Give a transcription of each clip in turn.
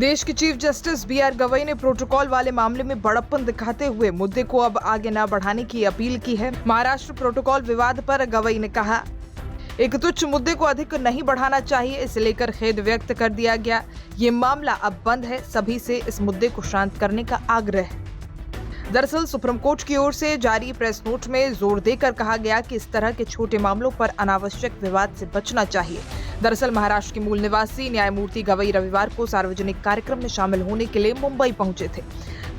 देश के chief justice B R. Gavai ने प्रोटोकॉल वाले मामले में बड़प्पन दिखाते हुए मुद्दे को अब आगे न बढ़ाने की अपील की है। महाराष्ट्र प्रोटोकॉल विवाद पर गवई ने कहा, एक तुच्छ मुद्दे को अधिक नहीं बढ़ाना चाहिए, इसे लेकर खेद व्यक्त कर दिया गया। ये मामला अब बंद है, सभी से इस मुद्दे को शांत करने का आग्रह है। दरअसल सुप्रीम कोर्ट की ओर से जारी प्रेस नोट में जोर देकर कहा गया कि इस तरह के छोटे मामलों पर अनावश्यक विवाद से बचना चाहिए। दरअसल महाराष्ट्र के मूल निवासी न्यायमूर्ति गवई रविवार को सार्वजनिक कार्यक्रम में शामिल होने के लिए मुंबई पहुंचे थे।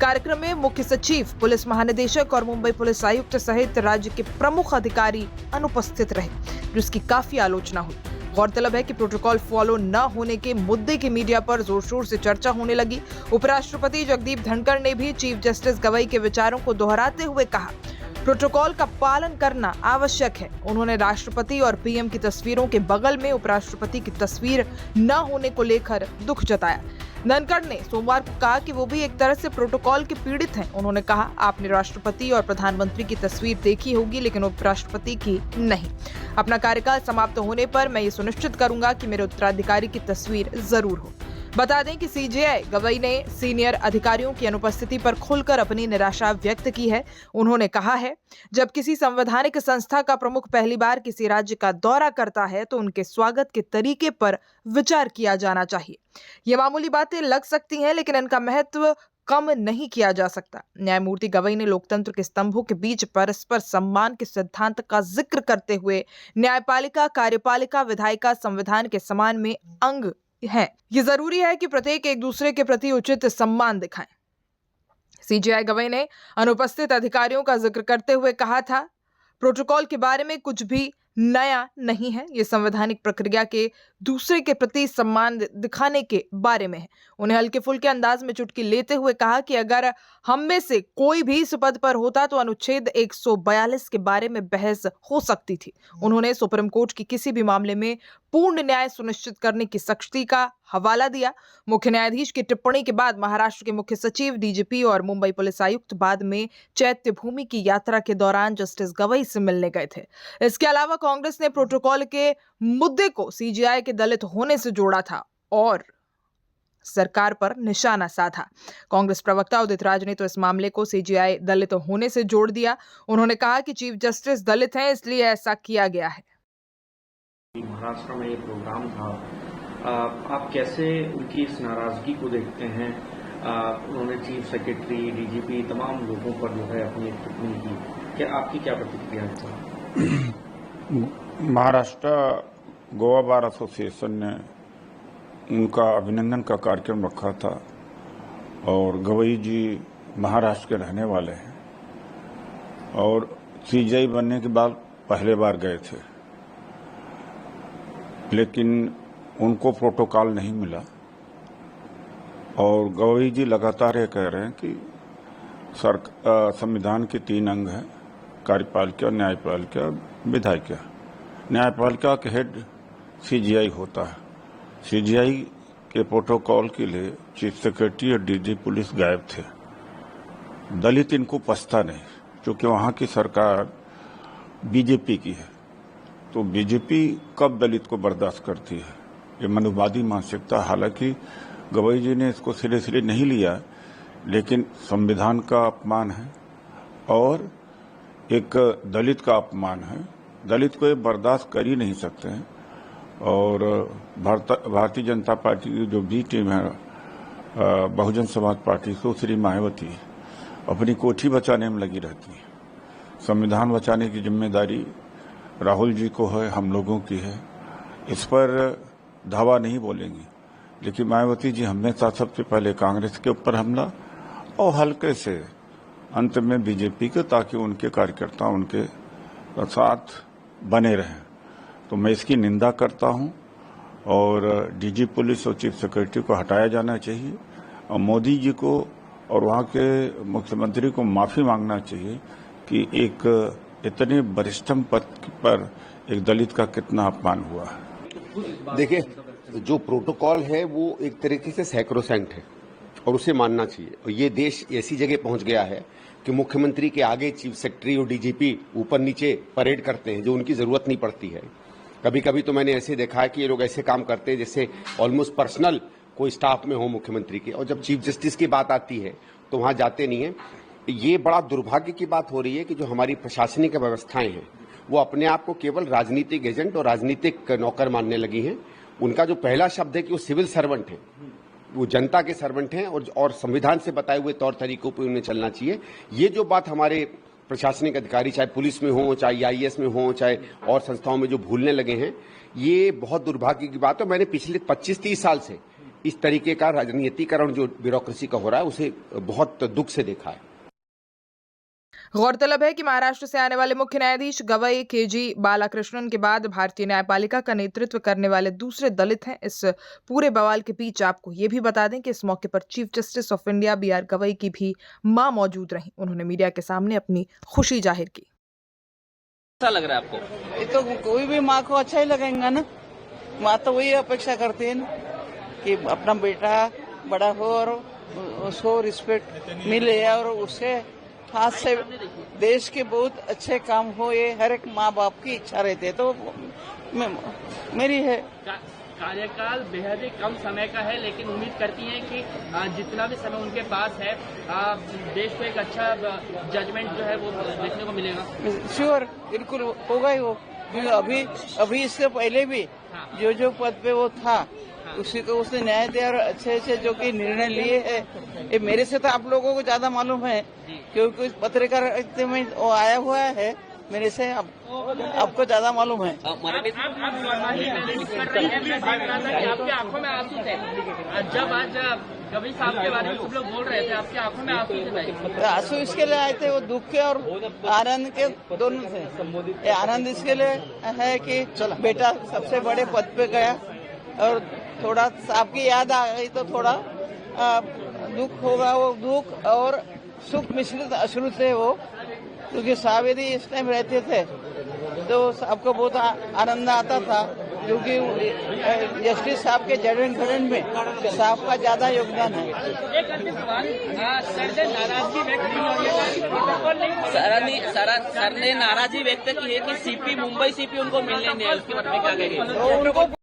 कार्यक्रम में मुख्य सचिव, पुलिस महानिदेशक और मुंबई पुलिस आयुक्त सहित राज्य के प्रमुख अधिकारी अनुपस्थित रहे, जिसकी काफी आलोचना हुई। गौरतलब है कि प्रोटोकॉल फॉलो न होने के मुद्दे की मीडिया पर जोर शोर से चर्चा होने लगी। उपराष्ट्रपति जगदीप धनखड़ ने भी चीफ जस्टिस गवई के विचारों को दोहराते हुए कहा, प्रोटोकॉल का पालन करना आवश्यक है। उन्होंने राष्ट्रपति और पीएम की तस्वीरों के बगल में उपराष्ट्रपति की तस्वीर न होने को लेकर दुख जताया। धनखड़ ने सोमवार को कहा कि वो भी एक तरह से प्रोटोकॉल के पीड़ित हैं। उन्होंने कहा, आपने राष्ट्रपति और प्रधानमंत्री की तस्वीर देखी होगी, लेकिन उपराष्ट्रपति की नहीं। अपना कार्यकाल समाप्त होने पर मैं ये सुनिश्चित करूंगा कि मेरे उत्तराधिकारी की तस्वीर जरूर हो। बता दें कि सीजेआई गवई ने सीनियर अधिकारियों की अनुपस्थिति पर खुलकर अपनी निराशा व्यक्त की है। उन्होंने कहा है, जब किसी संवैधानिक संस्था का प्रमुख पहली बार किसी राज्य का दौरा करता है तो उनके स्वागत के तरीके पर विचार किया जाना चाहिए। ये मामूली बातें लग सकती हैं, लेकिन इनका महत्व कम नहीं किया जा सकता। न्यायमूर्ति गवई ने लोकतंत्र के स्तंभों के बीच परस्पर सम्मान के सिद्धांत का जिक्र करते हुए न्यायपालिका, कार्यपालिका, विधायिका संविधान के समान में अंग है। ये जरूरी है कि प्रत्येक एक दूसरे के प्रति उचित सम्मान दिखाएं। सीजेआई गवई ने अनुपस्थित अधिकारियों का जिक्र करते हुए कहा था, प्रोटोकॉल के बारे में कुछ भी नया नहीं है। ये संवैधानिक प्रक्रिया के दूसरे के प्रति सम्मान दिखाने के बारे में है। उन्हें हल्के फुल्के अंदाज में चुटकी लेते हुए कहा कि अगर हम में से कोई भी इस पद पर होता तो अनुच्छेद 142 के बारे में बहस हो सकती थी। उन्होंने सुप्रीम कोर्ट की किसी भी मामले में पूर्ण न्याय सुनिश्चित करने की शक्ति का हवाला दिया। मुख्य न्यायाधीश की टिप्पणी के बाद महाराष्ट्र के मुख्य सचिव, डीजीपी और मुंबई पुलिस आयुक्त बाद में चैत्य भूमि की यात्रा के दौरान जस्टिस गवई से मिलने गए थे। इसके अलावा कांग्रेस ने प्रोटोकॉल के मुद्दे को सीजेआई के दलित होने से जोड़ा था और सरकार पर निशाना साधा। कांग्रेस प्रवक्ता उदित राज ने तो इस मामले को सीजेआई दलित होने से जोड़ दिया। उन्होंने कहा कि चीफ जस्टिस दलित हैं, इसलिए ऐसा किया गया है। महाराष्ट्र में ये प्रोग्राम था, आप कैसे उनकी इस नाराजगी को देखते हैं? उन्होंने चीफ सेक्रेटरी, डीजीपी, तमाम लोगों पर जो है अपनी टिप्पणी की, क्या आपकी क्या प्रतिक्रिया है? महाराष्ट्र गोवा बार एसोसिएशन ने उनका अभिनंदन का कार्यक्रम रखा था और गवई जी महाराष्ट्र के रहने वाले हैं और सीजेआई बनने के बाद पहले बार गए थे, लेकिन उनको प्रोटोकॉल नहीं मिला। और गवई जी लगातार ये कह रहे हैं कि संविधान के 3 अंग हैं, कार्यपालिका, न्यायपालिका, विधायिका। न्यायपालिका के हेड सीजेआई होता है। सीजेआई के प्रोटोकॉल के लिए चीफ सेक्रेटरी और डीजी पुलिस गायब थे। दलित इनको पछता नहीं, क्योंकि वहां की सरकार बीजेपी की है, तो बीजेपी कब दलित को बर्दाश्त करती है? ये मनुवादी मानसिकता। हालांकि गवई जी ने इसको सिरे नहीं लिया, लेकिन संविधान का अपमान है और एक दलित का अपमान है। दलित को ये बर्दाश्त कर ही नहीं सकते हैं। और भारतीय जनता पार्टी की जो बी टीम है, बहुजन समाज पार्टी, सुश्री मायावती अपनी कोठी बचाने में लगी रहती है। संविधान बचाने की जिम्मेदारी राहुल जी को है, हम लोगों की है। इस पर धावा नहीं बोलेंगी, लेकिन मायावती जी हमेशा सबसे पहले कांग्रेस के ऊपर हमला और हल्के से अंत में बीजेपी के, ताकि उनके कार्यकर्ता उनके साथ बने रहें। तो मैं इसकी निंदा करता हूं और डीजी पुलिस और चीफ सेक्रेटरी को हटाया जाना चाहिए और मोदी जी को और वहां के मुख्यमंत्री को माफी मांगना चाहिए कि एक इतने वरिष्ठम पद पर एक दलित का कितना अपमान हुआ है। देखिए, जो प्रोटोकॉल है वो एक तरीके से सैक्रोसैंक्ट है और उसे मानना चाहिए। और ये देश ऐसी जगह पहुंच गया है कि मुख्यमंत्री के आगे चीफ सेक्रेटरी और डीजीपी ऊपर नीचे परेड करते हैं, जो उनकी जरूरत नहीं पड़ती है। कभी कभी तो मैंने ऐसे देखा है कि ये लोग ऐसे काम करते हैं जैसे ऑलमोस्ट पर्सनल कोई स्टाफ में हो मुख्यमंत्री के, और जब चीफ जस्टिस की बात आती है तो वहां जाते नहीं है। ये बड़ा दुर्भाग्य की बात हो रही है कि जो हमारी प्रशासनिक व्यवस्थाएं हैं वो अपने आप को केवल राजनीतिक एजेंट और राजनीतिक नौकर मानने लगी हैं। उनका जो पहला शब्द है कि वो सिविल सर्वेंट है, वो जनता के सर्वेंट हैं और संविधान से बताए हुए तौर तरीकों पर उन्हें चलना चाहिए। ये जो बात हमारे प्रशासनिक अधिकारी चाहे पुलिस में हो, चाहे आईएएस में हो, चाहे और संस्थाओं में जो भूलने लगे हैं, ये बहुत दुर्भाग्य की बात है। मैंने पिछले 25-30 साल से इस तरीके का राजनीतिकरण जो ब्यूरोक्रेसी का हो रहा है उसे बहुत दुख से देखा है। गौरतलब है कि महाराष्ट्र से आने वाले मुख्य न्यायाधीश गवई केजी बालाकृष्णन के बाद भारतीय न्यायपालिका का नेतृत्व करने वाले दूसरे दलित हैं। इस पूरे बवाल के बीच आपको ये भी बता दें कि इस मौके पर chief justice of India BR Gavai की भी मां मौजूद रहीं। उन्होंने मीडिया के सामने अपनी खुशी जाहिर की। अच्छा लग रहा है आपको? ये तो कोई भी माँ को अच्छा ही लगेगा ना। माँ तो वही अपेक्षा करती है ना कि अपना बेटा बड़ा हो और उसको रिस्पेक्ट मिले और उसके हाथ से देश के बहुत अच्छे काम हो, ये हर एक माँ बाप की इच्छा रहती है। तो मेरी है। कार्यकाल बेहद ही कम समय का है, लेकिन उम्मीद करती हैं कि जितना भी समय उनके पास है देश को एक अच्छा जजमेंट जो है वो देखने को मिलेगा। श्योर, बिल्कुल होगा ही वो। अभी इससे पहले भी जो पद पे वो था उसी को उसने न्याय दिया और अच्छे जो कि निर्णय लिए हैं। ये मेरे से तो आप लोगों को ज्यादा मालूम है क्योंकि पत्रकार में वो आया हुआ है। मेरे से आपको ज्यादा मालूम है। आपकी आंखों में आंसू थे जब आज गवई साहब के बारे में सब लोग बोल रहे थे, आपकी आंखों में आंसू थे? आंसू इसके लिए आए थे, वो दुख के और आनंद के दोनों थे। आनंद इसके लिए है कि बेटा सबसे बड़े पद पे गया और थोड़ा आपकी याद आ गई तो थोड़ा दुख होगा। वो दुख और सुख मिश्रित अश्रु थे वो, क्योंकि सावेरी इस टाइम रहते थे तो आपको बहुत आनंद आता था, क्योंकि जस्टिस साहब के जजमेंट में साहब का ज्यादा योगदान है। एक अंतिम सवाल, सर ने नाराजगी व्यक्त सर ने नाराजगी व्यक्त की है कि सीपी मुंबई सीपी उनको मिलने नहीं है, उसके बारे में क्या कहेंगे?